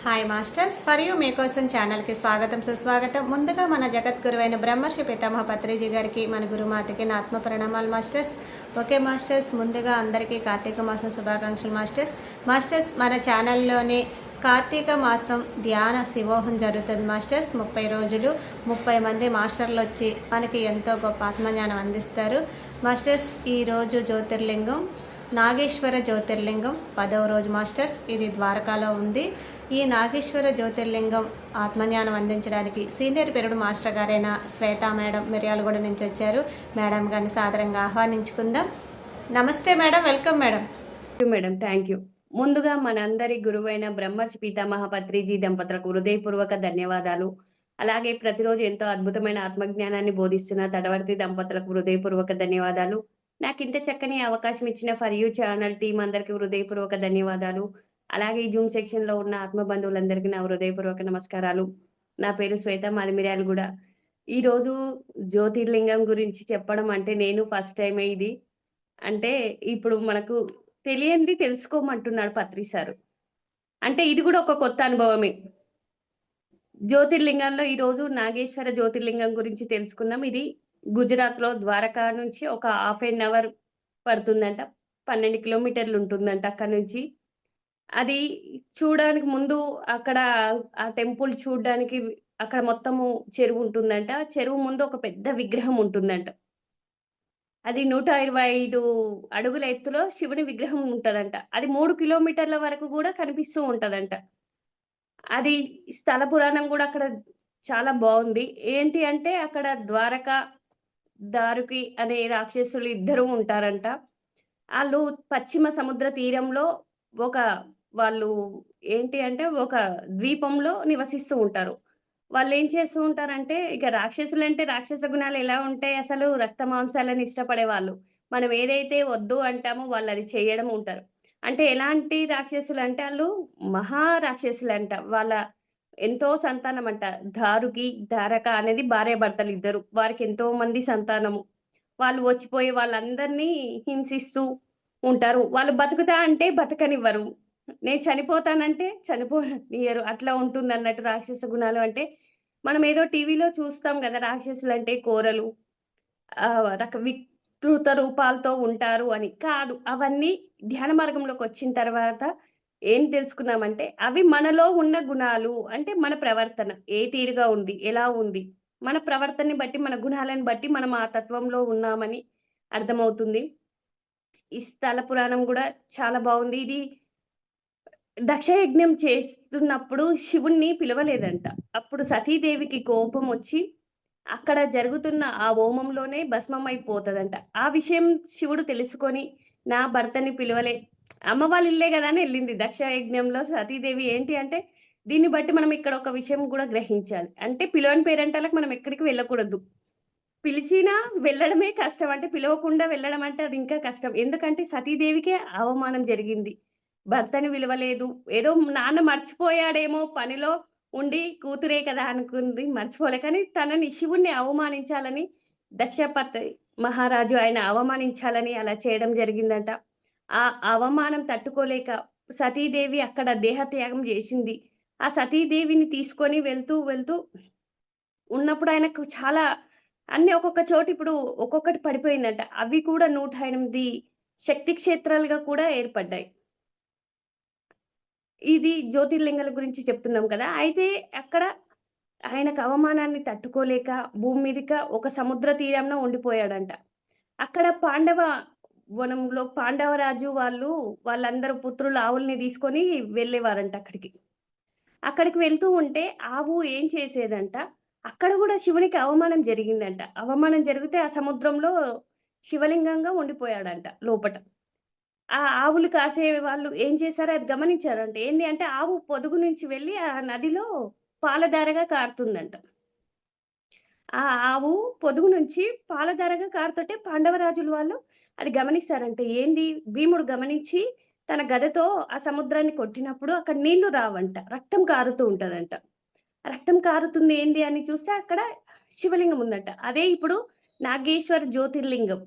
Hi masters, for you మీకోసం ఛానల్కి స్వాగతం సుస్వాగతం. ముందుగా మన జగద్గురువైన బ్రహ్మర్షి పితామహ పత్రిజీ గారికి, మన గురుమాతకి నా ఆత్మ ప్రణామాలు మాస్టర్స్. ఓకే మాస్టర్స్, ముందుగా అందరికీ కార్తీక మాసం శుభాకాంక్షలు మాస్టర్స్. మన ఛానల్లోని కార్తీక మాసం ధ్యాన శివోహం జరుగుతుంది మాస్టర్స్. 30 రోజులు 30 మంది మాస్టర్లు వచ్చి మనకి ఎంతో గొప్ప ఆత్మజ్ఞానం అందిస్తారు మాస్టర్స్. ఈరోజు జ్యోతిర్లింగం నాగేశ్వర జ్యోతిర్లింగం 10వ రోజు మాస్టర్స్. ఇది ద్వారకాలో ఉంది. ఈ నాగేశ్వర జ్యోతిర్లింగం ఆత్మజ్ఞానం అందించడానికి సీనియర్ పీరియడ్ మాస్టర్ గారైన శ్వేతా మేడం మిర్యాలగూడ నుంచి వచ్చారు. మేడం గారిని సాదరంగా ఆహ్వానించుకుందాం. నమస్తే madam, welcome madam. Madam, thank you. ముందుగా మనందరి గురువైన బ్రహ్మర్షి పితామహ పత్రిజీ దంపతులకు హృదయపూర్వక ధన్యవాదాలు. అలాగే ప్రతిరోజు ఎంతో అద్భుతమైన ఆత్మజ్ఞానాన్ని బోధిస్తున్న తడవర్తి దంపతులకు హృదయపూర్వక ధన్యవాదాలు. నాకు ఇంత చక్కని అవకాశం ఇచ్చిన ఫర్ యూ ఛానల్ టీం అందరికీ హృదయపూర్వక ధన్యవాదాలు. అలాగే ఈ జూమ్ సెక్షన్ లో ఉన్న ఆత్మ బంధువులందరికీ నా హృదయపూర్వక నమస్కారాలు. నా పేరు శ్వేత, మాది మిర్యాలగూడ. ఈ రోజు జ్యోతిర్లింగం గురించి చెప్పడం అంటే నేను ఫస్ట్ టైం ఇది. అంటే ఇప్పుడు మనకు తెలియంది తెలుసుకోమంటున్నాడు పత్రి సారు. అంటే ఇది కూడా ఒక కొత్త అనుభవమే. జ్యోతిర్లింగంలో ఈ రోజు నాగేశ్వర జ్యోతిర్లింగం గురించి తెలుసుకున్నాం. ఇది గుజరాత్ లో ద్వారకా నుంచి ఒక హాఫ్ ఎన్ అవర్ పడుతుందంట. 12 కిలోమీటర్లు ఉంటుందంట అక్కడ నుంచి. అది చూడడానికి ముందు అక్కడ ఆ టెంపుల్ చూడడానికి అక్కడ మొత్తము చెరువు ఉంటుందంట. చెరువు ముందు ఒక పెద్ద విగ్రహం ఉంటుందంట. అది 125 అడుగుల ఎత్తులో శివుని విగ్రహం ఉంటదంట. అది 3 కిలోమీటర్ల వరకు కూడా కనిపిస్తూ ఉంటదంట. అది స్థల పురాణం కూడా అక్కడ చాలా బావుంది. ఏంటి అంటే అక్కడ ద్వారక, దారుకి అనే రాక్షసులు ఇద్దరు ఉంటారంట. ఆళ్ళు పశ్చిమ సముద్ర తీరంలో ఒక వాళ్ళు ఏంటి అంటే ఒక ద్వీపంలో నివసిస్తూ ఉంటారు. వాళ్ళేం చేస్తూ ఉంటారంటే, ఇక రాక్షసులంటే రాక్షస గుణాలు ఎలా ఉంటాయి అసలు, రక్త మాంసాలను ఇష్టపడేవాళ్ళు. మనం ఏదైతే వద్దు అంటామో వాళ్ళది చేయడం ఉంటారు. అంటే ఎలాంటి రాక్షసులంటే ఆళ్ళు మహా రాక్షసులంట. వాళ్ళ ఎంతో సంతానమంట. దారుకి, దారక అనేది భార్యాభర్తలిద్దరు. వారికి ఎంతో మంది సంతానము. వాళ్ళు వచ్చిపోయి వాళ్ళందరినీ హింసిస్తూ ఉంటారు. వాళ్ళు బతుకుతా అంటే బతకనివ్వరు. నేను చనిపోతానంటే చనిపోనియ్యరు. అట్లా ఉంటుందన్నట్టు రాక్షస గుణాలు అంటే. మనం ఏదో టీవీలో చూస్తాం గదా! రాక్షసులంటే కోరలు వికృత రూపాలతో ఉంటారు అని. కాదు. అవన్నీ ధ్యాన మార్గంలోకొచ్చిన తర్వాత ఏం తెలుసుకున్నామంటే, అవి మనలో ఉన్న గుణాలు. అంటే మన ప్రవర్తన ఏ తీరుగా ఉంది? ఎలా ఉంది? మన ప్రవర్తనని బట్టి, మన గుణాలను బట్టి మనం ఆ తత్వంలో ఉన్నామని అర్థమవుతుంది. ఈ స్థల పురాణం గూడా చాలా బావుంది. ఇది దక్షయజ్ఞం చేస్తున్నప్పుడు శివుణ్ణి పిలవలేదంట. అప్పుడు సతీదేవికి కోపమొచ్చి అక్కడ జరుగుతున్న ఆ హోమంలోనే భస్మమైపోతదంట. ఆ విషయం శివుడు తెలుసుకొని నా భర్తని పిలవలే, అమ్మ వాళ్ళ ఇల్లే గదా అని ఎళ్ళింది. దక్షయజ్ఞంలో సతీదేవి ఏంటి అంటే, దీన్ని బట్టి మనం ఇక్కడ ఒక విషయం గూడా గ్రహించాలి. అంటే పిలవని పేరంటాలకు మనం ఎక్కడికి వెళ్ళకూడదు. పిలిచినా వెళ్ళడమే కష్టం. అంటే పిలవకుండా వెళ్ళడం అంటే అది ఇంకా కష్టం. ఎందుకంటే సతీదేవికే అవమానం జరిగింది. భర్తని విలువలేదు. ఏదో నాన్న మర్చిపోయాడేమో పనిలో ఉండి కూతురే కదా అనుకుంది. మర్చిపోలే. కానీ తనని శివుడిని అవమానించాలని దక్షపతి మహారాజు ఆయన అవమానించాలని అలా చేయడం జరిగిందంట. ఆ అవమానం తట్టుకోలేక సతీదేవి అక్కడ దేహత్యాగం జేసింది. ఆ సతీదేవిని తీసుకొని వెళ్తూ ఉన్నప్పుడు ఆయనకు చాలా అన్నీ ఒక్కొక్క చోట ఇప్పుడు ఒక్కొక్కటి పడిపోయిందంట. అవి కూడా 108 శక్తి క్షేత్రాలుగా కూడా ఏర్పడ్డాయి. ఇది జ్యోతిర్లింగాల గురించి చెప్తున్నాం కదా! అయితే అక్కడ ఆయనకు అవమానాన్ని తట్టుకోలేక భూమి మీదక ఒక సముద్ర తీరంలో ఉండిపోయాడంట. అక్కడ పాండవ వనంలో పాండవరాజు వాళ్ళందరూ పుత్రులు ఆవుల్ని తీసుకొని వెళ్ళేవారంట అక్కడికి. అక్కడికి వెళ్తూ ఉంటే ఆవు ఏం చేసేదంట, అక్కడ గూడా శివునికి అవమానం జరిగిందంట. అవమానం జరిగితే ఆ సముద్రంలో శివలింగంగా ఉండిపోయాడంట లోపట. ఆ ఆవులు కాసే వాళ్ళు ఏం చేశారో అది గమనించారంట. ఏంది అంటే ఆవు పొదుగు నుంచి వెళ్లి ఆ నదిలో పాలధారగా కారుతుందంట. ఆ ఆవు పొదుగు నుంచి పాలధారగా కారుతుంటే పాండవరాజులు వాళ్ళు అది గమనిస్తారంట. ఏంది భీముడు గమనించి తన గదతో ఆ సముద్రాన్ని కొట్టినప్పుడు అక్కడ నీళ్లు రావంట. రక్తం కారుతూ ఉంటదంట. రక్తం కారుతుంది ఏంది అని చూస్తే అక్కడ శివలింగం ఉందంట. అదే ఇప్పుడు నాగేశ్వర జ్యోతిర్లింగం.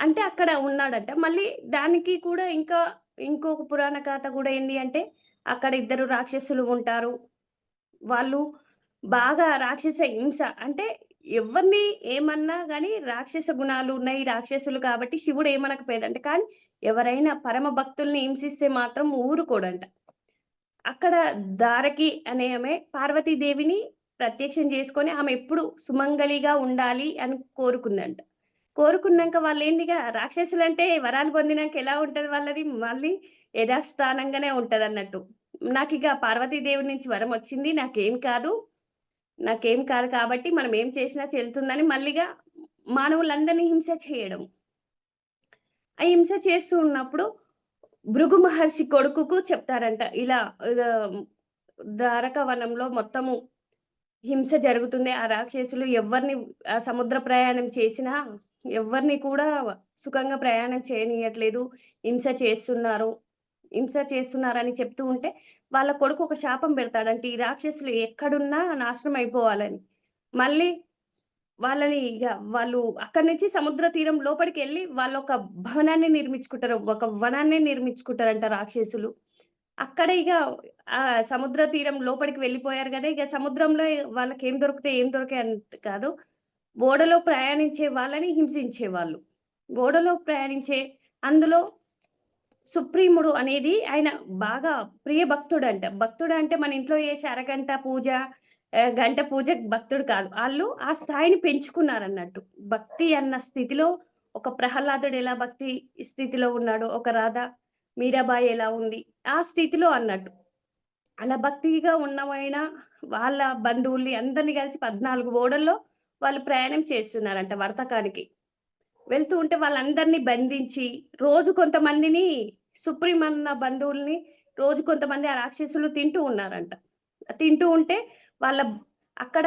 అంటే అక్కడ ఉన్నాడంట. మళ్ళీ దానికి కూడా ఇంకొక పురాణ గాథ గూడా ఏంది అంటే, అక్కడ ఇద్దరు రాక్షసులు ఉంటారు. వాళ్ళు బాగా రాక్షస హింస అంటే ఎవరిని ఏమన్నా గాని రాక్షస గుణాలు ఉన్నాయి. రాక్షసులు కాబట్టి శివుడు ఏమనకపోయేదంట. కానీ ఎవరైనా పరమ భక్తుల్ని హింసిస్తే మాత్రం ఊరుకోడంట. అక్కడ దారకి అనే ఆమె పార్వతీదేవిని ప్రత్యక్షం చేసుకొని ఆమె ఎప్పుడు సుమంగళిగా ఉండాలి అని కోరుకుందంట. కోరుకున్నాక వాళ్ళేందిగా రాక్షసులంటే వరాలు పొందినాక ఎలా ఉంటది వాళ్ళది మళ్ళీ యథాస్థానంగానే ఉంటదన్నట్టు. నాకిక పార్వతీదేవి నుంచి వరం వచ్చింది. నాకేం కాదు కాబట్టి మనం ఏం చేసినా చెల్లుతుందని మళ్ళీగా మానవులందరిని హింస చేయడం. ఆ హింస చేస్తూ ఉన్నప్పుడు భృగు మహర్షి కొడుకుకు చెప్తారంట. ఇలా ఆహ్, ద్వారకా వనంలో మొత్తము హింస జరుగుతుంది. ఆ రాక్షసులు ఎవ్వరిని సముద్ర ప్రయాణం చేసినా ఎవ్వరిని కూడా సుఖంగా ప్రయాణం చేయనీయట్లేదు. హింస చేస్తున్నారు. హింస చేస్తున్నారని చెప్తూ ఉంటే, వాళ్ళ కొడుకు ఒక శాపం పెడతాడంట. ఈ రాక్షసులు ఎక్కడున్నా నాశనం అయిపోవాలని. మళ్ళీ వాళ్ళని ఇగ వాళ్ళు అక్కడి నుంచి సముద్ర తీరం లోపలికెళ్ళి వాళ్ళొక భవనాన్ని నిర్మించుకుంటారు. ఒక వనాన్నే నిర్మించుకుంటారంట రాక్షసులు. అక్కడ ఇగ సముద్ర తీరం లోపలికి వెళ్ళిపోయారు గదా! ఇగ సముద్రంలో వాళ్ళకేం దొరుకుతాయి, ఏం దొరికాయి అంత కాదు. ఓడలో ప్రయాణించే వాళ్ళని హింసించేవాళ్ళు. ఓడలో ప్రయాణించే అందులో సుప్రీముడు అనేది ఆయన బాగా ప్రియ భక్తుడంట. భక్తుడంటే మన ఇంట్లో చేసే అరగంట పూజ, గంట పూజకి భక్తుడు కాదు. ఆళ్ళు ఆ స్థాయిని పెంచుకున్నారన్నట్టు. భక్తి అన్న స్థితిలో ఒక ప్రహ్లాదుడు ఎలా భక్తి స్థితిలో ఉన్నాడో, ఒక రాధ, మీరాబాయి ఎలా ఉంది, ఆ స్థితిలో అన్నట్టు. అలా భక్తిగా ఉన్నవైన వాళ్ళ బంధువుల్ని అందరిని కలిసి 14 ఓడల్లో వాళ్ళు ప్రయాణం చేస్తున్నారంట వర్తకానికి. వెళ్తూ ఉంటే వాళ్ళందరిని బంధించి, రోజు కొంతమందిని సుప్రీం అన్న బంధువుల్ని రోజు కొంతమంది ఆ రాక్షసులు తింటూ ఉన్నారంట. తింటూ ఉంటే వాళ్ళ అక్కడ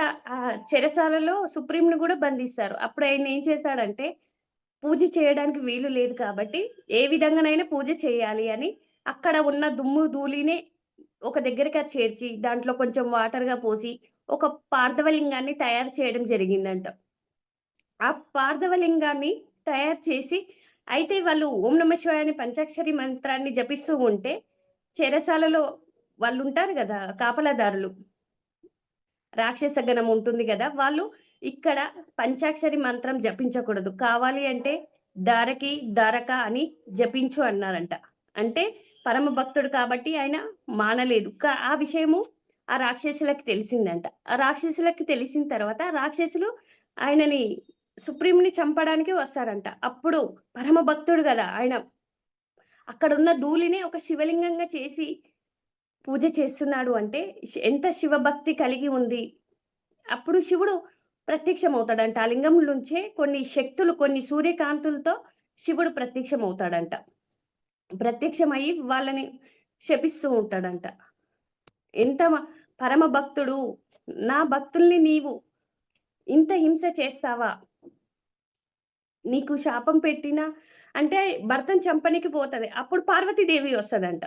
చెరసాలలో సుప్రీంని గూడా బంధిస్తారు. అప్పుడు ఆయన ఏం చేశాడంటే, పూజ చేయడానికి వీలు లేదు కాబట్టి, ఏ విధంగానైనా పూజ చేయాలి అని అక్కడ ఉన్న దుమ్ము, ధూళిని ఒక దగ్గరకి చేర్చి, దాంట్లో కొంచెం వాటర్‌గా పోసి, ఒక పార్థవలింగాన్ని తయారు చేయడం జరిగిందంట. ఆ పార్థవలింగాన్ని తయారు చేసి అయితే వాళ్ళు ఓం నమ శివాయ అని పంచాక్షరి మంత్రాన్ని జపిస్తూ ఉంటే, చెరసాలలో వాళ్ళుంటారు గదా! కాపలాదారులు. రాక్షస గణం ఉంటుంది గదా! వాళ్ళు ఇక్కడ పంచాక్షరి మంత్రం జపించకూడదు. కావాలి అంటే దారకి, దారక అని జపించు అన్నారంట. అంటే పరమ భక్తుడు కాబట్టి ఆయన మానలేదు. ఆ విషయము ఆ రాక్షసులకి తెలిసిందంట. ఆ రాక్షసులకి తెలిసిన తర్వాత రాక్షసులు ఆయనని సుప్రీంని చంపడానికి వస్తారంట. అప్పుడు పరమ భక్తుడు గదా! ఆయన అక్కడున్న ధూళిని ఒక శివలింగంగా చేసి పూజ చేస్తున్నాడు అంటే ఎంత శివభక్తి కలిగి ఉంది. అప్పుడు శివుడు ప్రత్యక్షమవుతాడంట. ఆ లింగం నుంచే కొన్ని శక్తులు, కొన్ని సూర్యకాంతులతో శివుడు ప్రత్యక్షమవుతాడంట. ప్రత్యక్షమయ్యి వాళ్ళని శపిస్తూ ఉంటాడంట. ఎంత పరమ భక్తుడు, నా భక్తుల్ని నీవు ఇంత హింస చేస్తావా? నీకు శాపం పెట్టినా అంటే భర్తను చంపనీకి పోతది. అప్పుడు పార్వతీదేవి వస్తదంట.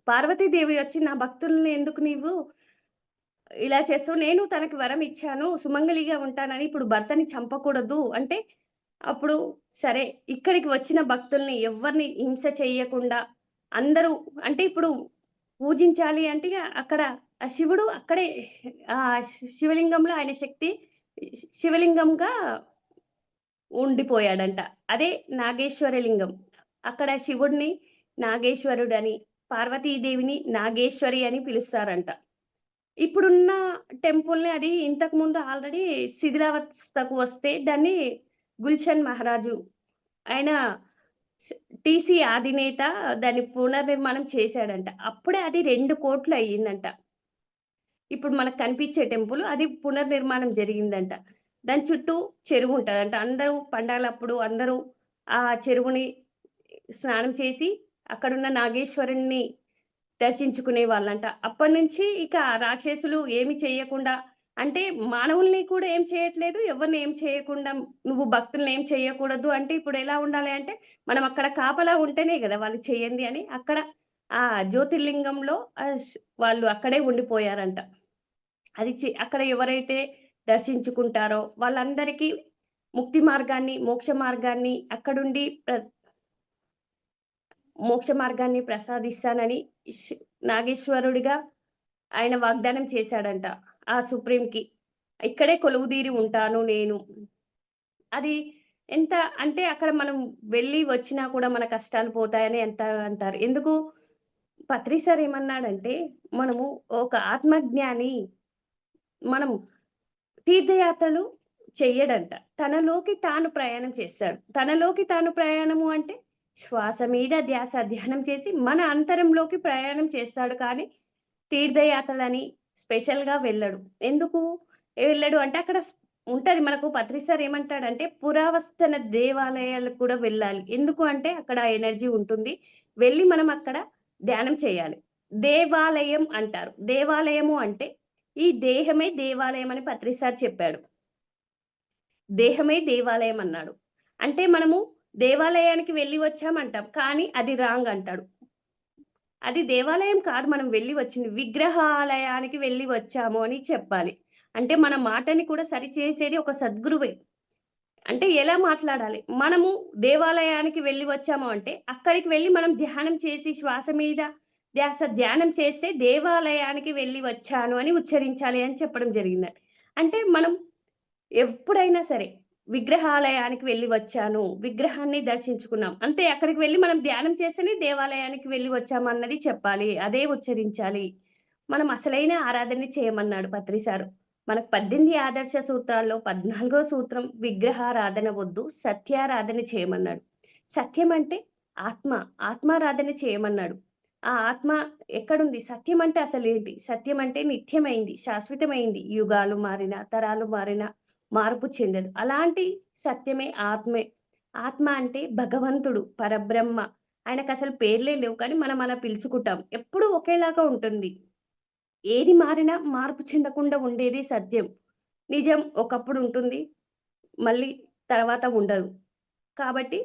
పార్వతీదేవి వచ్చి, "నా భక్తుల్ని ఎందుకు నీవు ఇలా చేస్తావు? నేను తనకి వరం ఇచ్చాను. సుమంగళిగా ఉంటానని. ఇప్పుడు భర్తని చంపకూడదు." అంటే అప్పుడు సరే ఇక్కడికి వచ్చిన భక్తుల్ని ఎవ్వరిని హింస చెయ్యకుండా అందరూ అంటే ఇప్పుడు పూజించాలి అంటే ఇగ అక్కడ ఆ శివుడు అక్కడే శివలింగంలో ఆయన శక్తి శివలింగంగా ఉండిపోయాడంట. అదే నాగేశ్వర లింగం. అక్కడ శివుడిని నాగేశ్వరుడని, పార్వతీదేవిని నాగేశ్వరి అని పిలుస్తారంట. ఇప్పుడున్న టెంపుల్‌ని అది ఇంతకుముందు ఆల్రెడీ శిథిలావస్థకు వస్తే దాన్ని గుల్షన్ మహారాజు ఆయన స్ టీసీ అధినేత దాన్ని పునర్నిర్మాణం చేశాడంట. అప్పుడే అది 2,00,00,000 అయ్యిందంట. ఇప్పుడు మనకు కనిపించే టెంపుల్ అది పునర్నిర్మాణం జరిగిందంట. దాని చుట్టూ చెరువుంటదంట. అందరూ పండగలప్పుడు అందరూ ఆ చెరువుని స్నానం చేసి అక్కడున్న నాగేశ్వరుడిని దర్శించుకునేవాళ్ళంట. అప్పటినుంచి ఇక రాక్షసులు ఏమి చెయ్యకుండా అంటే మానవుల్ని కూడా ఏం చేయట్లేదు. ఎవరిని ఏం చేయకుండా నువ్వు భక్తుల్ని ఏం చేయకూడదు అంటే ఇప్పుడెలా ఉండాలి అంటే మనం అక్కడ కాపలా ఉంటేనే గదా! వాళ్ళు చెయ్యండి అని అక్కడ ఆ జ్యోతిర్లింగంలో వాళ్ళు అక్కడే ఉండిపోయారంట. అది అక్కడ ఎవరైతే దర్శించుకుంటారో వాళ్ళందరికీ ముక్తి మార్గాన్ని, మోక్ష మార్గాన్ని అక్కడుండి మోక్ష మార్గాన్ని ప్రసాదిస్తానని ష్ నాగేశ్వరుడిగా ఆయన వాగ్దానం చేశాడంట ఆ సుప్రీంకి. ఇక్కడే కొలువుదీరి ఉంటాను నేను. అది ఎంత అంటే అక్కడ మనం వెళ్ళి వచ్చినా కూడా మన కష్టాలు పోతాయని ఎంత అంటారు. ఎందుకు పత్రి సార్ ఏమన్నాడంటే, మనము ఒక ఆత్మజ్ఞాని మనం తీర్థయాత్రలు చెయ్యడంట. తనలోకి తాను ప్రయాణం చేస్తాడు. తనలోకి తాను ప్రయాణము అంటే శ్వాస మీద ధ్యాస ధ్యానం చేసి మన అంతరంలోకి ప్రయాణం చేస్తాడు కానీ తీర్థయాత్రలని స్పెషల్‌గా వెళ్ళడు. ఎందుకు వెళ్ళడు అంటే అక్కడ ఉంటది మనకు పత్రి సార్ ఏమంటాడంటే పురావస్తన దేవాలయాలకు కూడా వెళ్ళాలి. ఎందుకు అంటే అక్కడ ఎనర్జీ ఉంటుంది. వెళ్లి మనం అక్కడ ధ్యానం చేయాలి. దేవాలయం అంటారు. దేవాలయము అంటే ఈ దేహమే దేవాలయం అని పత్రి సార్ చెప్పాడు. దేహమే దేవాలయం అన్నాడు. అంటే మనము దేవాలయానికి వెళ్లి వచ్చామంటాం. కానీ అది రాంగ్ అంటాడు. అది దేవాలయం కాదు మనం వెళ్లి వచ్చింది. విగ్రహాలయానికి వెళ్లి వచ్చాము అని చెప్పాలి. అంటే మన మాటని కూడా సరిచేసేది ఒక సద్గురువే. అంటే ఎలా మాట్లాడాలి? మనము దేవాలయానికి వెళ్లి వచ్చాము అంటే, అక్కడికి వెళ్లి మనం ధ్యానం చేసి శ్వాస మీద ధ్యాస ధ్యానం చేస్తే దేవాలయానికి వెళ్లి వచ్చాను అని ఉచ్చరించాలి అని చెప్పడం జరిగింది. అంటే మనం ఎప్పుడైనా సరే విగ్రహాలయానికి వెళ్లి వచ్చాను. విగ్రహాన్ని దర్శించుకున్నాం. అంతే అక్కడికి వెళ్లి మనం ధ్యానం చేస్తేనే దేవాలయానికి వెళ్లి వచ్చామన్నది చెప్పాలి. అదే ఉచ్చరించాలి. మనం అసలైన ఆరాధనని చేయమన్నాడు పత్రి సారు. మనకు 18 ఆదర్శ సూత్రాల్లో 14వ సూత్రం విగ్రహారాధన వద్దు. సత్యారాధన చేయమన్నాడు. సత్యం అంటే ఆత్మ. ఆత్మారాధన చేయమన్నాడు. ఆ ఆత్మ ఎక్కడుంది? సత్యం అంటే అసలేంటి? సత్యం అంటే నిత్యమైంది, శాశ్వతమైంది. యుగాలు మారినా, తరాలు మారినా మార్పు చెందదు. అలాంటి సత్యమే ఆత్మే. ఆత్మ అంటే భగవంతుడు, పరబ్రహ్మ. ఆయనకసలు పేర్లే లేవు. కానీ మనం అలా పిలుచుకుంటాం. ఎప్పుడూ ఒకేలాగా ఉంటుంది. ఏది మారినా మార్పు చెందకుండా ఉండేదే సత్యం. నిజం ఒకప్పుడు ఉంటుంది. మళ్ళీ తర్వాత ఉండదు. కాబట్టి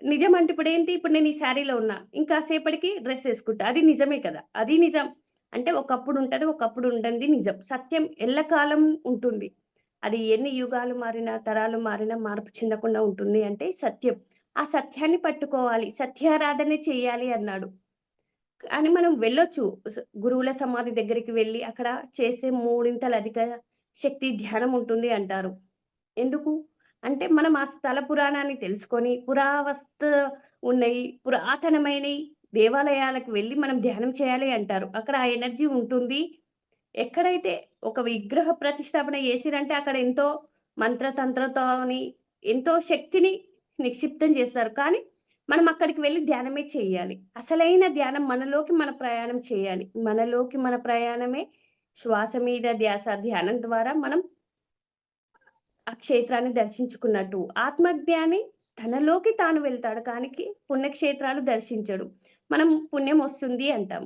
నిజం అంటే ఇప్పుడేంటి? ఇప్పుడు నేను ఈ శారీలో ఉన్నా. ఇంకాసేపటికి డ్రెస్ ఏసుకుంటా. అది నిజమే కదా! అది నిజం. అంటే ఒకప్పుడు ఉంటది. ఒకప్పుడు ఉండంది నిజం. సత్యం ఎల్లకాలం ఉంటుంది. అది ఎన్ని యుగాలు మారినా, తరాలు మారినా మార్పు చెందకుండా ఉంటుంది అంటే సత్యం. ఆ సత్యాన్ని పట్టుకోవాలి. సత్యారాధన చేయాలి అన్నాడు. కానీ మనం వెళ్ళొచ్చు. గురువుల సమాధి దగ్గరికి వెళ్లి అక్కడ చేసే మూడింతలు అధిక శక్తి ధ్యానం ఉంటుంది అంటారు. ఎందుకు? అంటే మనం ఆ స్థల పురాణాన్ని తెలుసుకొని, పురావస్తు ఉన్నయి, పురాతనమైనయి దేవాలయాలకు వెళ్లి మనం ధ్యానం చేయాలి అంటారు. అక్కడ ఆ ఎనర్జీ ఉంటుంది. ఎక్కడైతే ఒక విగ్రహ ప్రతిష్టాపన చేసిరంటే అక్కడ ఎంతో మంత్రతంత్రతోని ఎంతో శక్తిని నిక్షిప్తం చేస్తారు. కానీ మనం అక్కడికి వెళ్లి ధ్యానమే చేయాలి. అసలైన ధ్యానం మనలోకి మన ప్రయాణం చేయాలి. మనలోకి మన ప్రయాణమే శ్వాస మీద ధ్యాస ధ్యానం ద్వారా మనం ఆ క్షేత్రాన్ని దర్శించుకున్నట్టు. ఆత్మజ్ఞాని తనలోకి తాను వెళ్తాడు. కానికి పుణ్యక్షేత్రాలు దర్శించడు. మనం పుణ్యం వస్తుంది అంటాం.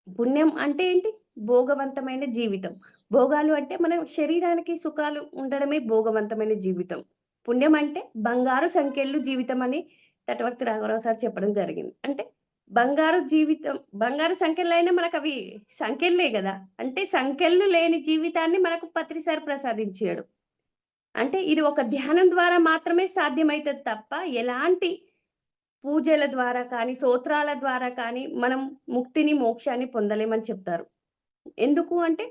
పుణ్యం అంటే ఏంటి? భోగవంతమైన జీవితం. భోగాలు అంటే మన శరీరానికి సుఖాలు ఉండడమే భోగవంతమైన జీవితం. పుణ్యం అంటే బంగారు సంకెళ్ళు జీవితం అని తటవర్తి రాఘవరావు సార్ చెప్పడం జరిగింది. అంటే బంగారు జీవితం బంగారు సంకెళ్ళైనా మనకవి సంకెళ్ళే గదా! అంటే సంకెళ్ళు లేని జీవితాన్ని మనకు పత్రి సార్ ప్రసాదించాడు. అంటే ఇది ఒక ధ్యానం ద్వారా మాత్రమే సాధ్యమైతది తప్ప ఎలాంటి పూజల ద్వారా కానీ, స్తోత్రాల ద్వారా కానీ మనం ముక్తిని, మోక్షాన్ని పొందలేమని చెప్తారు. ఎందుకు అంటే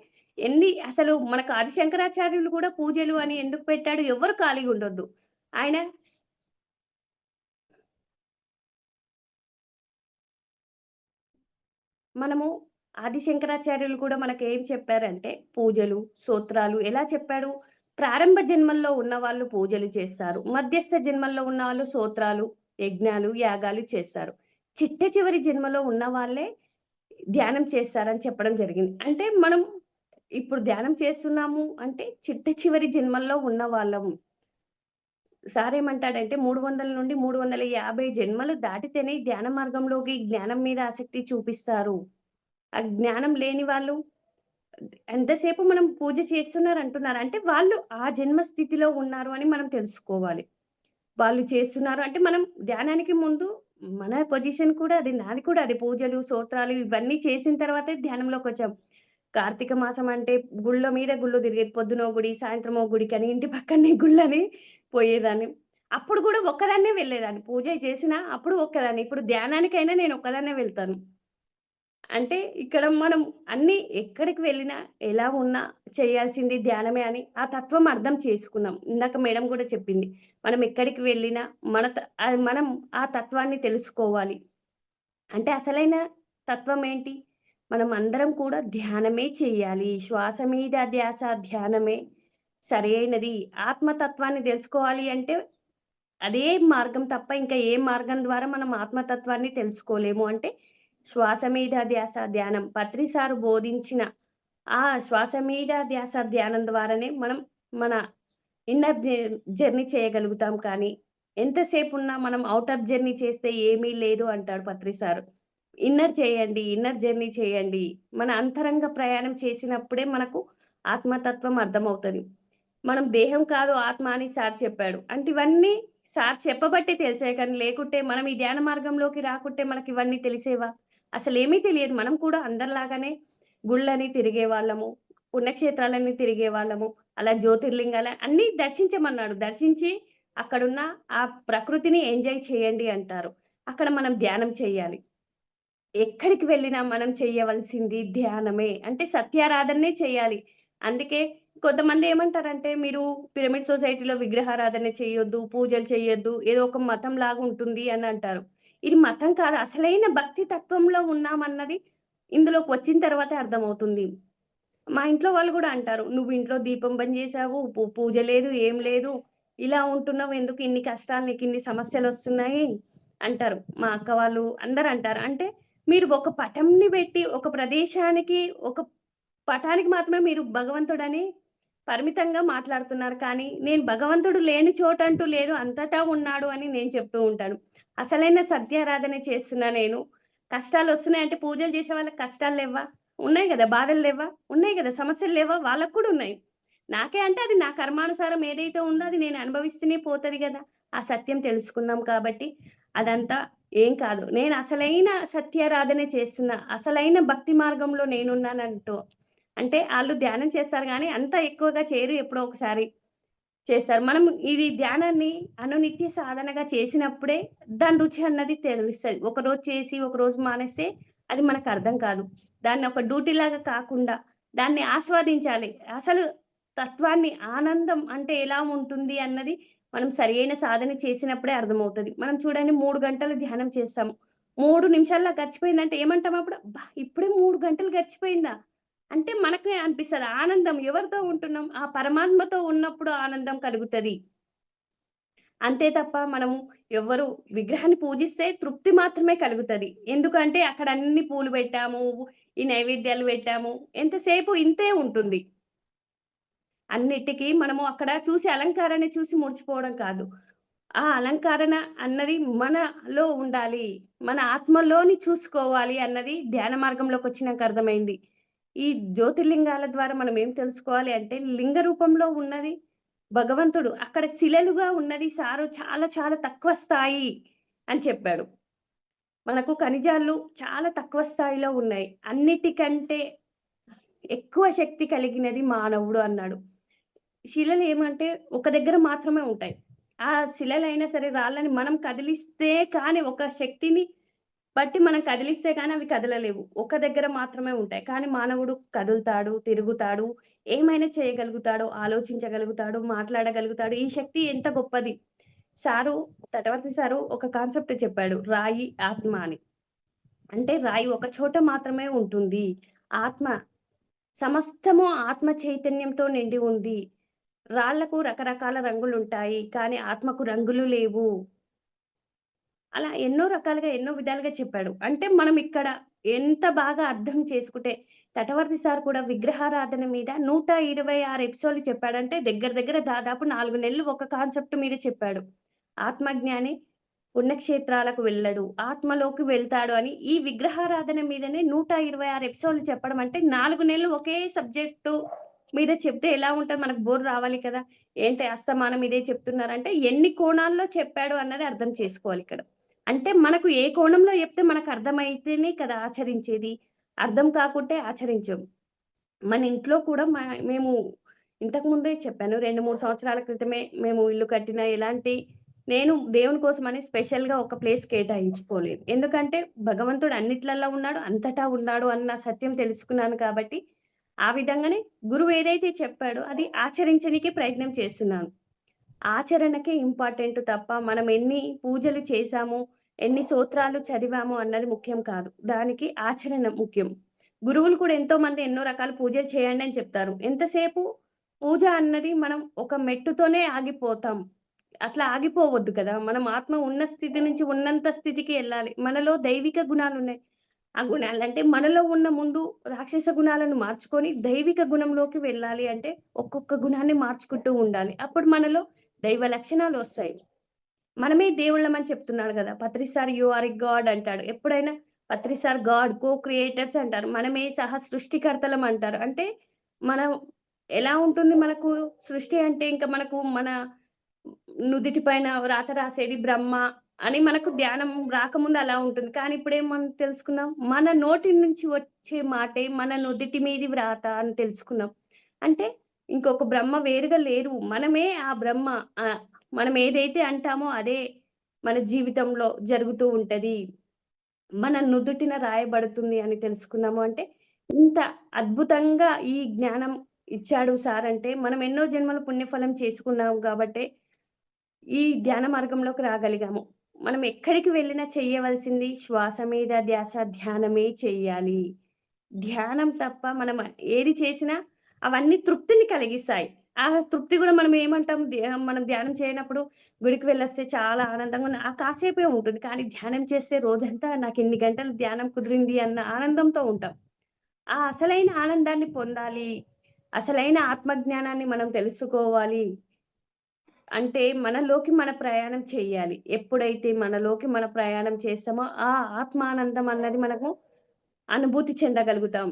అసలు మనకు ఆదిశంకరాచార్యులు కూడా పూజలు అని ఎందుకు పెట్టాడు? ఎవ్వరు ఖాళీగా ఉండొద్దు. ఆయన మనము ఆదిశంకరాచార్యులు కూడా మనకేం చెప్పారంటే పూజలు, స్తోత్రాలు ఎలా చెప్పాడు? ప్రారంభ జన్మల్లో ఉన్నవాళ్ళు పూజలు చేస్తారు. మధ్యస్థ జన్మల్లో ఉన్నవాళ్ళు స్తోత్రాలు, యజ్ఞాలు, యాగాలు చేస్తారు. చిట్ట చివరి జన్మలో ఉన్నవాళ్ళే ధ్యానం చేస్తారని చెప్పడం జరిగింది. అంటే మనం ఇప్పుడు ధ్యానం చేస్తున్నాము అంటే చిట్ట చివరి జన్మల్లో ఉన్నవాళ్ళము. సారేమంటాడంటే 300-350 జన్మలు దాటితేనే ధ్యాన మార్గంలోకి జ్ఞానం మీద ఆసక్తి చూపిస్తారు. ఆ జ్ఞానం లేని వాళ్ళు ఎంతసేపు మనం పూజ చేస్తున్నారంటున్నారు. అంటే వాళ్ళు ఆ జన్మ స్థితిలో ఉన్నారు అని మనం తెలుసుకోవాలి. వాళ్ళు చేస్తున్నారు అంటే మనం ధ్యానానికి ముందు మన పొజిషన్ కూడా అది నాది కూడా అది పూజలు, స్తోత్రాలు ఇవన్నీ చేసిన తర్వాతే ధ్యానంలోకొచ్చాం. కార్తీక మాసం అంటే గుళ్ళ మీద గుళ్ళు తిరిగేది. పొద్దునో గుడి, సాయంత్రమో గుడికని ఇంటి పక్కనే గుళ్ళని పోయేదాన్ని. అప్పుడు గూడా ఒక్కదాన్నే వెళ్ళేదాన్ని. పూజ చేసినా అప్పుడు ఒక్కదాన్ని. ఇప్పుడు ధ్యానానికైనా నేను ఒక్కదాన్నే వెళ్తాను. అంటే ఇక్కడ మనం అన్నీ ఎక్కడికి వెళ్ళినా, ఎలా ఉన్నా చేయాల్సింది ధ్యానమే అని ఆ తత్వం అర్థం చేసుకున్నాం. ఇందాక మేడం గూడా చెప్పింది. మనం ఎక్కడికి వెళ్ళినా మనం ఆ తత్వాన్ని తెలుసుకోవాలి. అంటే అసలైన తత్వం ఏంటి? మనం అందరం కూడా ధ్యానమే చేయాలి. శ్వాస మీద ధ్యాస ధ్యానమే సరైనది. ఆత్మతత్వాన్ని తెలుసుకోవాలి అంటే అదే మార్గం తప్ప ఇంకా ఏ మార్గం ద్వారా మనం ఆత్మతత్వాన్ని తెలుసుకోలేము. అంటే శ్వాస మీద ధ్యాస ధ్యానం. పత్రి సారు బోధించిన ఆ శ్వాస మీద ధ్యాస ధ్యానం ద్వారానే మనం మన ఇన్నర్ జర్నీ చేయగలుగుతాం కానీ, ఎంతసేపున్నా మనం ఔటర్ జర్నీ చేస్తే ఏమీ లేదు అంటాడు పత్రి సారు. ఇన్నర్ చేయండి. ఇన్నర్ జర్నీ చేయండి. మన అంతరంగ ప్రయాణం చేసినప్పుడే మనకు ఆత్మతత్వం అర్థమవుతది. మనం దేహం కాదు ఆత్మ అని సార్ చెప్పాడు. అంటే ఇవన్నీ సార్ చెప్పబట్టే తెలిసాయి కానీ లేకుంటే మనం ఈ ధ్యాన మార్గంలోకి రాకుంటే మనకివన్నీ తెలిసేవా? అసలేమీ తెలియదు. మనం కూడా అందరిలాగానే గుళ్ళని తిరిగేవాళ్ళము. పుణ్యక్షేత్రాలన్నీ తిరిగేవాళ్ళము. అలా జ్యోతిర్లింగాల అన్నీ దర్శించమన్నాడు. దర్శించి అక్కడున్న ఆ ప్రకృతిని ఎంజాయ్ చేయండి అంటారు. అక్కడ మనం ధ్యానం చేయాలి. ఎక్కడికి వెళ్ళినా మనం చెయ్యవలసింది ధ్యానమే. అంటే సత్యారాధననే చేయాలి. అందుకే కొంతమంది ఏమంటారంటే, మీరు పిరమిడ్ సొసైటీలో విగ్రహారాధన చేయొద్దు, పూజలు చేయొద్దు, ఏదో ఒక మతంలాగా ఉంటుంది అని అంటారు. ఇది మతం కాదు. అసలైన భక్తి తత్వంలో ఉన్నామన్నది ఇందులోకి వచ్చిన తర్వాతే అర్థమవుతుంది. మా ఇంట్లో వాళ్ళు గూడా అంటారు. "నువ్వు ఇంట్లో దీపం బంద్ జేశావు. పూజ లేదు, ఏం లేదు. ఇలా ఉంటున్నావు. ఎందుకు ఇన్ని కష్టాలు, నీకిన్ని సమస్యలొస్తున్నాయి" అంటారు. మా అక్క వాళ్ళు అందరూ అంటారు. అంటే మీరు ఒక పటంని బెట్టి, ఒక ప్రదేశానికి, ఒక పటానికి మాత్రమే మీరు భగవంతుడని పరిమితంగా మాట్లాడుతున్నారు. కానీ నేను భగవంతుడు లేని చోటంటూ లేదు. అంతటా ఉన్నాడు అని నేను చెప్తూ ఉంటాను. అసలైన సత్యారాధన చేస్తున్న నేను కష్టాలొస్తున్నాయంటే పూజలు చేసే వాళ్ళకి కష్టాలు లెవ్వా? ఉన్నాయి గదా! బాధలు లెవ్వా? ఉన్నాయి గదా! సమస్యలు లేవా? వాళ్ళకి కూడా ఉన్నాయి. నాకే అంటే అది నా కర్మానుసారం ఏదైతే ఉందో అది నేను అనుభవిస్తూనే పోతది గదా! ఆ సత్యం తెలుసుకున్నాం కాబట్టి అదంతా ఏం కాదు. నేను అసలైన సత్యారాధనే చేస్తున్నా. అసలైన భక్తి మార్గంలో నేనున్నానంటూ అంటే ఆళ్ళు ధ్యానం చేస్తారు గానీ అంత ఎక్కువగా చేయరు. ఎప్పుడో ఒకసారి చేస్తారు. మనం ఇది ధ్యానాన్ని అనునిత్య సాధనగా చేసినప్పుడే దాని రుచి అన్నది తెలుస్తది. ఒకరోజు చేసి, ఒకరోజు మానేస్తే అది మనకర్థం కాదు. దాన్ని ఒక డ్యూటీలాగా కాకుండా దాన్ని ఆస్వాదించాలి. అసలు తత్వాన్ని ఆనందం అంటే ఎలా ఉంటుంది అన్నది మనం సరియైన సాధన చేసినప్పుడే అర్థమవుతది. మనం చూడండి 3 గంటలు ధ్యానం చేస్తాము. 3 నిమిషాల్లో గడిచిపోయిందంటే ఏమంటాం అప్పుడు? అబ్బా! ఇప్పుడే 3 గంటలు గడిచిపోయిందా? అంటే మనకే అనిపిస్తది. ఆనందం ఎవరితో ఉంటున్నాం? ఆ పరమాత్మతో ఉన్నప్పుడు ఆనందం కలుగుతది. అంతే తప్ప మనము ఎవ్వరు విగ్రహాన్ని పూజిస్తే తృప్తి మాత్రమే కలుగుతది. ఎందుకంటే అక్కడ అన్ని పూలు పెట్టాము, ఈ నైవేద్యాలు పెట్టాము. ఎంతసేపు ఇంతే ఉంటుంది. అన్నిటికి మనము అక్కడ చూసి అలంకారాన్ని చూసి మురిసిపోవడం కాదు. ఆ అలంకరణ అన్నది మనలో ఉండాలి. మన ఆత్మలోని చూసుకోవాలి అన్నది ధ్యాన మార్గంలోకొచ్చినాక అర్థమైంది. ఈ జ్యోతిర్లింగాల ద్వారా మనం ఏం తెలుసుకోవాలి అంటే, లింగ రూపంలో ఉన్నది భగవంతుడు. అక్కడ శిలలుగా ఉన్నది సారు చాలా చాలా తక్కువ స్థాయి అని చెప్పాడు. మనకు ఖనిజాలు చాలా తక్కువ స్థాయిలో ఉన్నాయి. అన్నిటికంటే ఎక్కువ శక్తి కలిగినది మానవుడు అన్నాడు. శిలలు ఏమంటే ఒక దగ్గర మాత్రమే ఉంటాయి. ఆ శిలలైనా సరే రాళ్ళని మనం కదిలిస్తే కానీ ఒక శక్తిని బట్టి మనం కదిలిస్తే కానీ అవి కదలలేవు. ఒక దగ్గర మాత్రమే ఉంటాయి. కానీ మానవుడు కదులుతాడు, తిరుగుతాడు, ఏమైనా చేయగలుగుతాడు, ఆలోచించగలుగుతాడు, మాట్లాడగలుగుతాడు. ఈ శక్తి ఎంత గొప్పది. సారు తటవర్తి సారు ఒక కాన్సెప్ట్ చెప్పాడు. రాయి, ఆత్మ అని. అంటే రాయి ఒక చోట మాత్రమే ఉంటుంది. ఆత్మ సమస్తము ఆత్మ చైతన్యంతో నిండి ఉంది. రాళ్ళకు రకరకాల రంగులుంటాయి. కానీ ఆత్మకు రంగులు లేవు. అలా ఎన్నో రకాలుగా, ఎన్నో విధాలుగా చెప్పాడు. అంటే మనం ఇక్కడ ఎంత బాగా అర్థం చేసుకుంటే తటవర్తి సార్ కూడా విగ్రహారాధన మీద 126 ఎపిసోడ్‌లు చెప్పాడు. అంటే దగ్గర దగ్గర దాదాపు 4 నెలలు ఒక కాన్సెప్ట్ మీద చెప్పాడు. ఆత్మజ్ఞాని పుణ్యక్షేత్రాలకు వెళ్ళడు. ఆత్మలోకి వెళ్తాడు అని ఈ విగ్రహారాధన మీదనే 126 ఎపిసోడ్‌లు చెప్పడం అంటే 4 నెలలు ఒకే సబ్జెక్టు మీద చెప్తే ఎలా ఉంటది? మనకు బోర్ రావాలి కదా! ఏంటి అస్తమానం ఇదే చెప్తున్నారంటే ఎన్ని కోణాల్లో చెప్పాడు అన్నది అర్థం చేసుకోవాలిక్కడ. అంటే మనకు ఏ కోణంలో చెప్తే మనకర్థమైతేనే కదా ఆచరించేది. అర్థం కాకుంటే ఆచరించం. మన ఇంట్లో కూడా మేము ఇంతకు ముందే చెప్పాను. 2, 3 సంవత్సరాల క్రితమే మేము ఇల్లు కట్టిన ఎలాంటి నేను దేవుని కోసమని స్పెషల్‌గా ఒక ప్లేస్ కేటాయించుకోలేదు. ఎందుకంటే భగవంతుడు అన్నిట్లల్లో ఉన్నాడు, అంతటా ఉన్నాడు అన్న సత్యం తెలుసుకున్నాను కాబట్టి, ఆ విధంగానే గురువు ఏదైతే చెప్పాడో అది ఆచరించనీకే ప్రయత్నం చేస్తున్నాను. ఆచరణకే ఇంపార్టెంట్ తప్ప మనం ఎన్ని పూజలు చేశాము, ఎన్ని స్తోత్రాలు చదివాము అన్నది ముఖ్యం కాదు. దానికి ఆచరణ ముఖ్యం. గురువులు కూడా ఎంతోమంది ఎన్నో రకాల పూజలు చేయండి అని చెప్తారు. ఎంతసేపు పూజ అన్నది మనం ఒక మెట్టుతోనే ఆగిపోతాం. అట్లా ఆగిపోవద్దు కదా! మనం ఆత్మ ఉన్న స్థితి నుంచి ఉన్నంత స్థితికి ఎళ్ళాలి. మనలో దైవిక గుణాలున్నాయి. ఆ గుణాలంటే మనలో ఉన్న ముందు రాక్షస గుణాలను మార్చుకొని దైవిక గుణంలోకి వెళ్ళాలి అంటే ఒక్కొక్క గుణాన్ని మార్చుకుంటూ ఉండాలి. అప్పుడు మనలో దైవ లక్షణాలొస్తాయి. మనమే దేవుళ్ళమని చెప్తున్నాడు గదా! Patri sir you are a god అంటాడు. ఎప్పుడైనా Patri sir god, co creators అంటారు. మనమే సహ సృష్టికర్తలం అంటారు. అంటే మనం ఎలా ఉంటుంది మనకు సృష్టి అంటే ఇంక మనకు మన నుదిటి పైన రాత రాసేది బ్రహ్మ అని మనకు ధ్యానం రాకముందు అలా ఉంటుంది. కానీ ఇప్పుడేం మనం తెలుసుకున్నాం? మన నోటి నుంచి వచ్చే మాటే మన నుదిటి మీది వ్రాత అని తెలుసుకున్నాం. అంటే ఇంకొక బ్రహ్మ వేరుగా లేరు. మనమే ఆ బ్రహ్మ. మనం ఏదైతే అంటామో అదే మన జీవితంలో జరుగుతూ ఉంటది. మన నుదుటిన రాయబడుతుంది అని తెలుసుకున్నాము అంటే, ఇంత అద్భుతంగా ఈ జ్ఞానం ఇచ్చాడు సార్ అంటే, మనం ఎన్నో జన్మల పుణ్యఫలం చేసుకున్నాం గాబట్టే, ఈ ధ్యాన మార్గంలోకి రాగలిగాము. మనం ఎక్కడికి వెళ్ళినా చెయ్యవలసింది శ్వాస మీద ధ్యాస, ధ్యానమే చెయ్యాలి. ధ్యానం తప్ప మనం ఏది చేసినా అవన్నీ తృప్తిని కలిగిస్తాయి. ఆ తృప్తి గూడా మనం ఏమంటాం మనం ధ్యానం చేయనప్పుడు గుడికి వెళ్ళొస్తే చాలా ఆనందంగా ఉంది. ఆ కాసేపే ఉంటుంది. కానీ ధ్యానం చేస్తే రోజంతా నాకిన్ని గంటలు ధ్యానం కుదిరింది అన్న ఆనందంతో ఉంటాం. ఆ అసలైన ఆనందాన్ని పొందాలి. అసలైన ఆత్మజ్ఞానాన్ని మనం తెలుసుకోవాలి. అంటే మనలోకి మన ప్రయాణం చేయాలి. ఎప్పుడైతే మనలోకి మన ప్రయాణం చేస్తామో ఆ ఆత్మానందం అన్నది మనకు అనుభూతి చెందగలుగుతాం.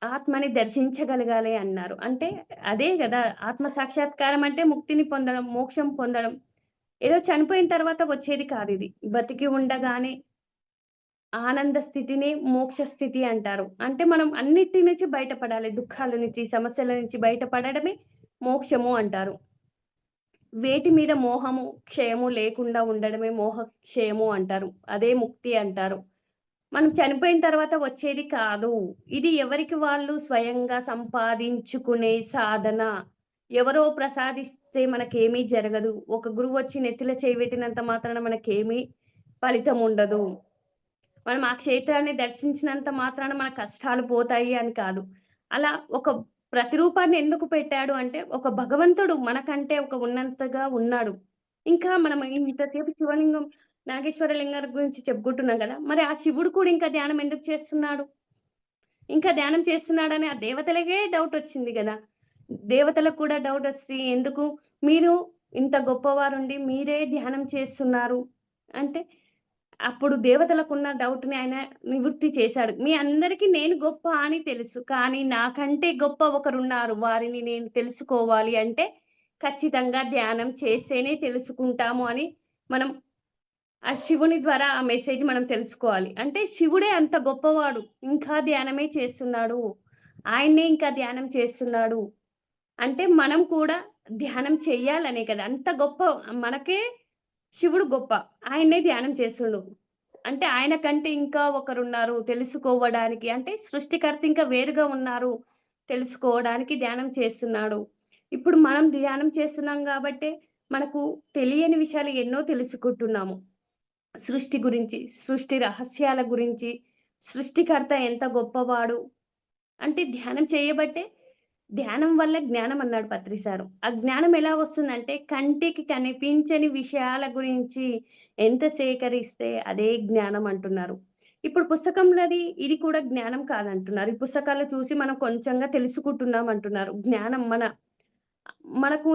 ఆత్మని దర్శించగలగాలి అన్నారు. అంటే అదే గదా! ఆత్మ సాక్షాత్కారం అంటే ముక్తిని పొందడం, మోక్షం పొందడం. ఏదో చనిపోయిన తర్వాత వచ్చేది కాదిది. బతికి ఉండగానే ఆనంద స్థితిని మోక్ష స్థితి అంటారు. అంటే మనం అన్నిటి నుంచి బయటపడాలి. దుఃఖాల నుంచి, సమస్యల నుంచి బయటపడడమే మోక్షము అంటారు. వేటి మీద మోహము, క్షయము లేకుండా ఉండడమే మోహక్షయము అంటారు. అదే ముక్తి అంటారు. మనం చనిపోయిన తర్వాత వచ్చేది కాదు. ఇది ఎవరికి వాళ్ళు స్వయంగా సంపాదించుకునే సాధన. ఎవరో ప్రసాదిస్తే మనకేమీ జరగదు. ఒక గురువొచ్చి నెత్తిల చేయి పెట్టినంత మాత్రాన మనకేమీ ఫలితముండదు. మనం ఆ క్షేత్రాన్ని దర్శించినంత మాత్రాన మన కష్టాలు పోతాయి అని కాదు. అలా ఒక ప్రతిరూపాన్ని ఎందుకు పెట్టాడు అంటే, ఒక భగవంతుడు మనకంటే ఒక ఉన్నంతగా ఉన్నాడు. ఇంకా మనం ఇంతసేపు శివలింగం, నాగేశ్వర లింగాల గురించి చెప్పుకుంటున్నాం గదా! మరి ఆ శివుడు కూడా ఇంకా ధ్యానం ఎందుకు చేస్తున్నాడు? ఇంకా ధ్యానం చేస్తున్నాడని ఆ దేవతలకే డౌటొచ్చింది గదా! దేవతలకు కూడా డౌటొచ్చి ఎందుకు మీరు ఇంత గొప్పవారుండి మీరే ధ్యానం చేస్తున్నారు అంటే అప్పుడు దేవతలకున్న డౌట్‌ని ఆయన నివృత్తి చేశాడు. మీ అందరికి నేను గొప్ప అని తెలుసు. కానీ నాకంటే గొప్ప ఒకరున్నారు. వారిని నేను తెలుసుకోవాలి అంటే ఖచ్చితంగా ధ్యానం చేస్తేనే తెలుసుకుంటాము అని మనం ఆ శివుని ద్వారా ఆ మెసేజ్ మనం తెలుసుకోవాలి. అంటే శివుడే అంత గొప్పవాడు. ఇంకా ధ్యానమే చేస్తున్నాడు. ఆయన్నే ఇంకా ధ్యానం చేస్తున్నాడు. అంటే మనం కూడా ధ్యానం చెయ్యాలనే కదా! అంత గొప్ప మనకే శివుడు గొప్ప. ఆయన్నే ధ్యానం చేస్తుండు. అంటే ఆయన కంటే ఇంకా ఒకరున్నారు తెలుసుకోవడానికి. అంటే సృష్టికర్త ఇంకా వేరుగా ఉన్నారు తెలుసుకోవడానికి ధ్యానం చేస్తున్నాడు. ఇప్పుడు మనం ధ్యానం చేస్తున్నాం గాబట్టే మనకు తెలియని విషయాలు ఎన్నో తెలుసుకుంటున్నాము. సృష్టి గురించి, సృష్టి రహస్యాల గురించి, సృష్టికర్త ఎంత గొప్పవాడు. అంటే ధ్యానం చేయబట్టే ధ్యానం వల్ల జ్ఞానం అన్నాడు పత్రి సారు. ఆ జ్ఞానం ఎలా వస్తుందంటే కంటికి కనిపించని విషయాల గురించి ఎంత సేకరిస్తే అదే జ్ఞానం అంటున్నారు. ఇప్పుడు పుస్తకంలోది ఇది కూడా జ్ఞానం కాదంటున్నారు. ఈ పుస్తకాల్లో చూసి మనం కొంచెంగా తెలుసుకుంటున్నాం అంటున్నారు. జ్ఞానం మనకు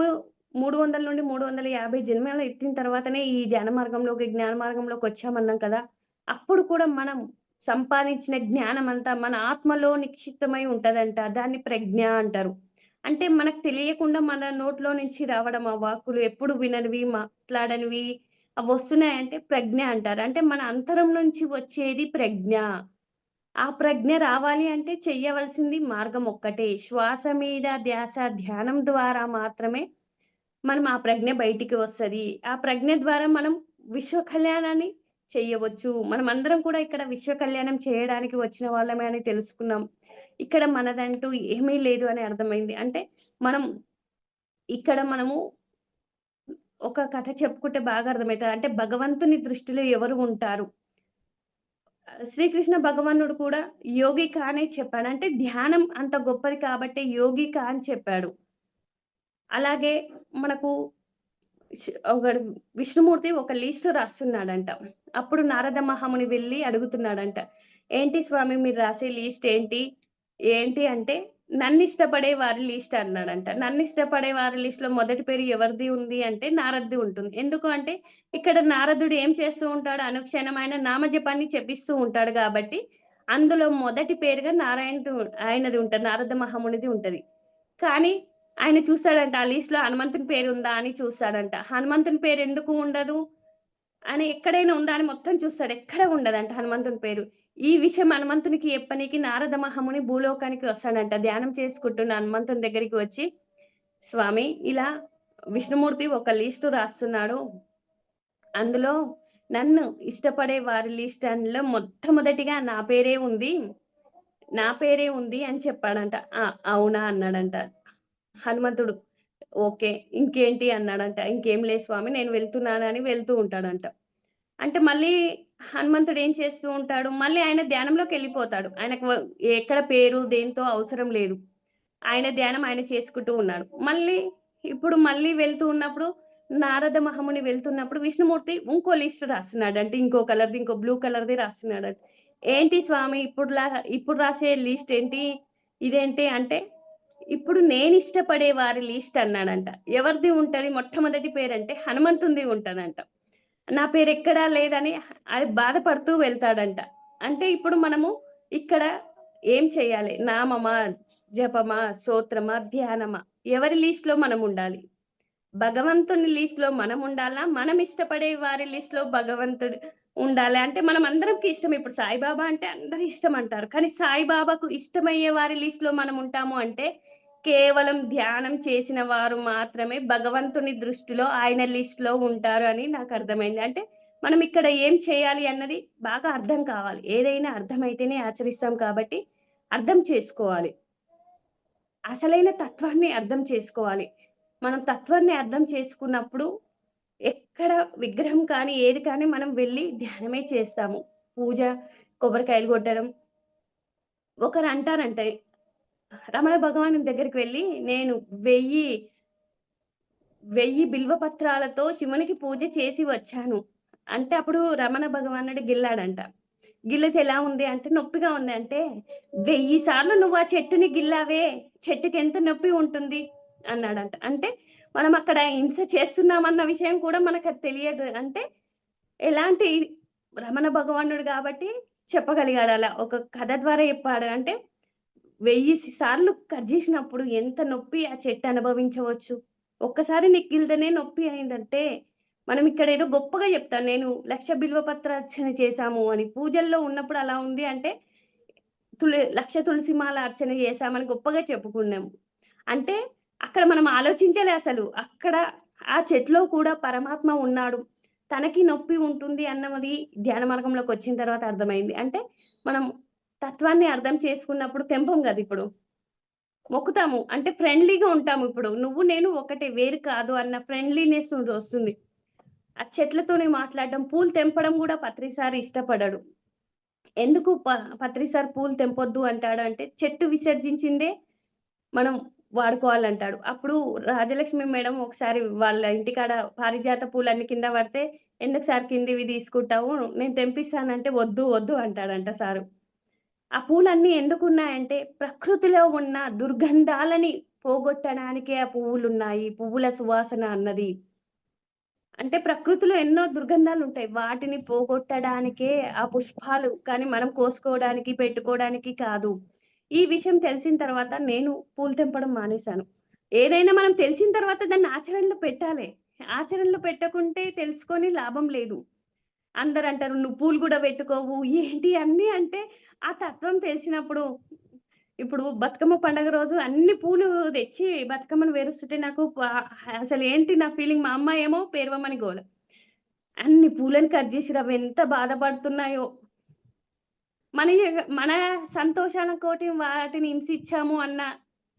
300-350 జన్మలు ఎత్తిన తర్వాతనే ఈ ధ్యాన మార్గంలోకి, జ్ఞాన మార్గంలోకొచ్చామన్నాం కదా! అప్పుడు కూడా మనం సంపాదించిన జ్ఞానమంతా మన ఆత్మలో నిక్షిప్తమై ఉంటదంట. దాన్ని ప్రజ్ఞ అంటారు. అంటే మనకు తెలియకుండా మన నోట్లో నుంచి రావడం ఆ వాక్కులు ఎప్పుడు విననివి, మాట్లాడనివి అవొస్తున్నాయంటే ప్రజ్ఞ అంటారు. అంటే మన అంతరం నుంచి వచ్చేది ప్రజ్ఞ. ఆ ప్రజ్ఞ రావాలి అంటే చెయ్యవలసింది మార్గం ఒక్కటే. శ్వాస మీద ధ్యాస ధ్యానం ద్వారా మాత్రమే మనం ఆ ప్రజ్ఞ బయటికి వస్తది. ఆ ప్రజ్ఞ ద్వారా మనం విశ్వ కళ్యాణాన్ని చెయ్యవచ్చు. మనమందరం కూడా ఇక్కడ విశ్వ కళ్యాణం చేయడానికి వచ్చిన వాళ్ళమే అని తెలుసుకున్నాం. ఇక్కడ మనదంటూ ఏమీ లేదు అని అర్థమైంది. అంటే మనం ఇక్కడ మనము ఒక కథ చెప్పుకుంటే బాగా అర్థమైతది. అంటే భగవంతుని దృష్టిలో ఎవరు ఉంటారు? శ్రీకృష్ణ భగవానుడు కూడా యోగిక అనే చెప్పాడు. అంటే ధ్యానం అంత గొప్పది కాబట్టే యోగిక అని చెప్పాడు. అలాగే మనకు ఒకడు విష్ణుమూర్తి ఒక లిస్ట్ రాస్తున్నాడంట. అప్పుడు నారద మహాముని వెళ్లి అడుగుతున్నాడంట. "ఏంటి స్వామి మీరు రాసే లిస్ట్ ఏంటి?" ఏంటి అంటే, "నన్నిష్టపడే వారి లిస్ట్" అన్నాడంట. నన్నిష్టపడే వారి లిస్ట్‌లో మొదటి పేరు ఎవరిది ఉంది అంటే నారద్‌ది ఉంటుంది. ఎందుకు అంటే, ఇక్కడ నారదుడు ఏం చేస్తూ ఉంటాడు? అనుక్షణం ఆయన నామజపాన్ని జపిస్తూ ఉంటాడు గాబట్టి, అందులో మొదటి పేరుగా ఆయనది ఉంటది. నారద మహామునిది ఉంటది. కానీ ఆయన చూసాడంట ఆ లిస్ట్‌లో హనుమంతుని పేరుందా అని చూసాడంట. హనుమంతుని పేరు ఎందుకు ఉండదు అని ఎక్కడైనా ఉందా అని మొత్తం చూస్తాడు. ఎక్కడ ఉండదంట హనుమంతుని పేరు. ఈ విషయం హనుమంతునికి చెప్పనీకి నారద మహాముని భూలోకానికి వస్తాడంట. ధ్యానం చేసుకుంటున్న హనుమంతుని దగ్గరికి వచ్చి, "స్వామి ఇలా విష్ణుమూర్తి ఒక లిస్టు రాస్తున్నాడు. అందులో నన్ను ఇష్టపడే వారి లిస్ట్ అందులో మొట్టమొదటిగా నా పేరే ఉంది" అని చెప్పాడంట. "ఆ! అవునా?" అన్నాడంట. హనుమంతుడు ఓకే. ఇంకేంటి అన్నాడంట. "ఇంకేం లేదు స్వామి నేను వెళ్తున్నానని" వెళ్తూ ఉంటాడంట. అంటే మళ్ళీ హనుమంతుడు ఏం చేస్తూ ఉంటాడు, మళ్ళీ ఆయన ధ్యానంలోకెళ్ళిపోతాడు. ఆయనకు ఎక్కడ పేరు దేనితో అవసరం లేదు. ఆయన ధ్యానం ఆయన చేసుకుంటూ ఉన్నాడు. మళ్ళీ వెళ్తూ ఉన్నప్పుడు నారద మహాముని వెళ్తున్నప్పుడు విష్ణుమూర్తి ఇంకో లిస్ట్ రాస్తున్నాడు. అంటే ఇంకో కలర్‌ది, ఇంకో బ్లూ కలర్‌ది రాస్తున్నాడంట. "ఏంటి స్వామి ఇప్పుడు రాసే లిస్ట్ ఏంటి? ఇదేంటి?" అంటే ఇప్పుడు నేనిష్టపడే వారి లిస్ట్ అన్నాడంట. ఎవరిది ఉంటది మొట్టమొదటి పేరంటే హనుమంతునిది ఉంటదంట. నా పేరెక్కడా లేదని అది బాధపడుతూ వెళ్తాడంట. అంటే ఇప్పుడు మనము ఇక్కడ ఏం చేయాలి? నామమా? జపమా? స్తోత్రమా? ధ్యానమా? ఎవరి లిస్ట్‌లో మనముండాలి? భగవంతుని లిస్ట్‌లో మనముండాలా? మనం ఇష్టపడే వారి లిస్ట్‌లో భగవంతుడు ఉండాలా? అంటే మనం అందరికి ఇష్టం. ఇప్పుడు సాయిబాబా అంటే అందరూ ఇష్టం అంటారు. కానీ సాయిబాబాకు ఇష్టమయ్యే వారి లిస్ట్‌లో మనం ఉంటాము అంటే, కేవలం ధ్యానం చేసిన వారు మాత్రమే భగవంతుని దృష్టిలో ఆయన లిస్ట్‌లో ఉంటారు అని నాకర్థమైంది. అంటే మనం ఇక్కడ ఏం చేయాలి అన్నది బాగా అర్థం కావాలి. ఏదైనా అర్థమైతేనే ఆచరిస్తాం కాబట్టి అర్థం చేసుకోవాలి. అసలైన తత్వాన్ని అర్థం చేసుకోవాలి. మనం తత్వాన్ని అర్థం చేసుకున్నప్పుడు ఎక్కడ విగ్రహం కానీ, ఏది కానీ మనం వెళ్లి ధ్యానమే చేస్తాము. పూజ, కొబ్బరికాయలు కొట్టడం. ఒకరంటారంట రమణ భగవానుని దగ్గరికి వెళ్లి నేను 1000 బిల్వ పత్రాలతో శివునికి పూజ చేసి వచ్చాను. అంటే అప్పుడు రమణ భగవానుడు గిల్లాడంట. గిల్లితే ఎలా ఉంది అంటే నొప్పిగా ఉంది. అంటే 1000 సార్లు నువ్వు ఆ చెట్టుని గిల్లావే, చెట్టుకెంత నొప్పి ఉంటుంది అన్నాడంట. అంటే మనం అక్కడ హింస చేస్తున్నామన్న విషయం కూడా మనకది తెలియదు. అంటే ఎలాంటి రమణ భగవానుడు గాబట్టి చెప్పగలిగాడు అలా. ఒక కథ ద్వారా చెప్పాడు. అంటే 1000 సార్లు కట్ జేసినప్పుడు ఎంత నొప్పి ఆ చెట్టు అనుభవించవచ్చు. ఒక్కసారి నీకు గిల్తేనే నొప్పి అయిందంటే, మనం ఇక్కడ ఏదో గొప్పగా చెప్తాం. నేను 1,00,000 బిల్వ పత్రార్చన చేశాము అని. పూజల్లో ఉన్నప్పుడు అలా ఉంది అంటే, 1,00,000 తులసి మాల అర్చన చేశామని గొప్పగా చెప్పుకున్నాము. అంటే అక్కడ మనం ఆలోచించలే అసలు. అక్కడ ఆ చెట్టులో కూడా పరమాత్మ ఉన్నాడు. తనకి నొప్పి ఉంటుంది అన్నది ధ్యాన మార్గంలోకొచ్చిన తర్వాత అర్థమైంది. అంటే మనం తత్వాన్ని అర్థం చేసుకున్నప్పుడు తెంపం గదిప్పుడు. మొక్కుతాము. అంటే ఫ్రెండ్లీగా ఉంటాము ఇప్పుడు. నువ్వు నేను ఒకటే వేరు కాదు అన్న ఫ్రెండ్లీనెస్ వస్తుంది. ఆ చెట్లతోని మాట్లాడడం, పూలు తెంపడం గూడా పత్రి సార్ ఇష్టపడడు. ఎందుకు పత్రి సార్ పూలు తెంపొద్దు అంటాడంటే, చెట్టు విసర్జించిందే మనం వాడుకోవాలంటాడు. అప్పుడు రాజలక్ష్మి మేడం ఒకసారి వాళ్ళ ఇంటికాడ పారిజాత పూలన్నీ కింద పడితే, "ఎందుకు సార్ కిందివి తీసుకుంటావు? నేను తెంపిస్తానంటే" "వద్దు, వద్దు" అంటాడంట సారు. ఆ పూలన్నీ ఎందుకున్నాయంటే, ప్రకృతిలో ఉన్న దుర్గంధాలని పోగొట్టడానికే ఆ పువ్వులున్నాయి. పువ్వుల సువాసన అన్నది. అంటే ప్రకృతిలో ఎన్నో దుర్గంధాలుంటాయి. వాటిని పోగొట్టడానికే ఆ పుష్పాలు. కానీ మనం కోసుకోవడానికి, పెట్టుకోవడానికి కాదు. ఈ విషయం తెలిసిన తర్వాత నేను పూలు తెంపడం మానేశాను. ఏదైనా మనం తెలిసిన తర్వాత దాన్ని ఆచరణలో పెట్టాలి. ఆచరణలో పెట్టకుంటే తెలుసుకొని లాభం లేదు. అందరంటారు, "నువ్వు పూలు గూడా పెట్టుకోవు" ఏంటి అన్నీ అంటే, ఆ తత్వం తెలిసినప్పుడు ఇప్పుడు బతుకమ్మ పండుగ రోజు అన్ని పూలు తెచ్చి బతుకమ్మను పేరుస్తుంటే నాకు అసలు ఏంటి నా ఫీలింగ్, మా అమ్మ ఏమో పేరవమని గోల. అన్ని పూలను కట్ చేసిర్రు అవెంత బాధపడుతున్నాయో. మన మన సంతోషాల కోటి వాటిని హింసించాము అన్న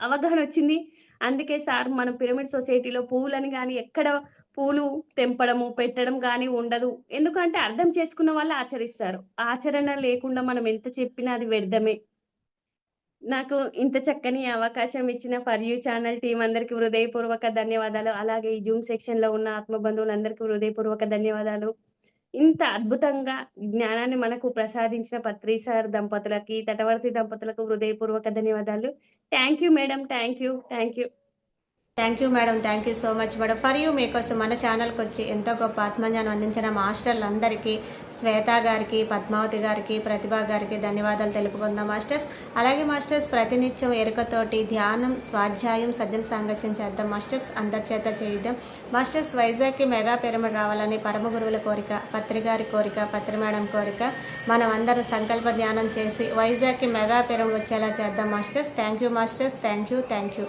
అవగాహనొచ్చింది. అందుకే సార్ మనం పిరమిడ్ సొసైటీలో పువ్వులని గాని, ఎక్కడ పూలు తెంపడము, పెట్టడం గాని ఉండదు. ఎందుకంటే అర్థం చేసుకున్న వాళ్ళు ఆచరిస్తారు. ఆచరణ లేకుండా మనం ఎంత చెప్పినా అది వ్యర్థమే. నాకు ఇంత చక్కని అవకాశం ఇచ్చిన ఫర్ యూ ఛానల్ టీమ్ అందరికి హృదయపూర్వక ధన్యవాదాలు. అలాగే ఈ జూమ్ సెక్షన్‌లో ఉన్న ఆత్మ బంధువులందరికీ హృదయపూర్వక ధన్యవాదాలు. ఇంత అద్భుతంగా జ్ఞానాన్ని మనకు ప్రసాదించిన పత్రి సార్ దంపతులకి, తటవర్తి దంపతులకు హృదయపూర్వక ధన్యవాదాలు. Thank you madam. Thank you. Thank you. Thank you madam, thank you so much madam. For you మీకోసం మన ఛానల్కి వచ్చి ఎంతో గొప్ప ఆత్మజ్ఞానం అందించిన మాస్టర్లందరికీ, శ్వేత గారికి, పద్మావతి గారికి, ప్రతిభ గారికి ధన్యవాదాలు తెలుపుకుందాం మాస్టర్స్. అలాగే మాస్టర్స్ ప్రతినిత్యం ఎరుకతోటి ధ్యానం, స్వాధ్యాయం, సజ్జన సాంగత్యం చేద్దాం మాస్టర్స్. అందరి చేత చేయిద్దాం మాస్టర్స్. వైజాగ్కి మెగా పిరమిడ్ రావాలని పరమ గురువుల కోరిక, పత్రి గారి కోరిక, పత్రి మేడం కోరిక. మనం అందరం సంకల్ప ధ్యానం చేసి వైజాగ్కి మెగా పిరమిడ్ వచ్చేలా చేద్దాం masters. Thank you masters. Thank you. Thank you.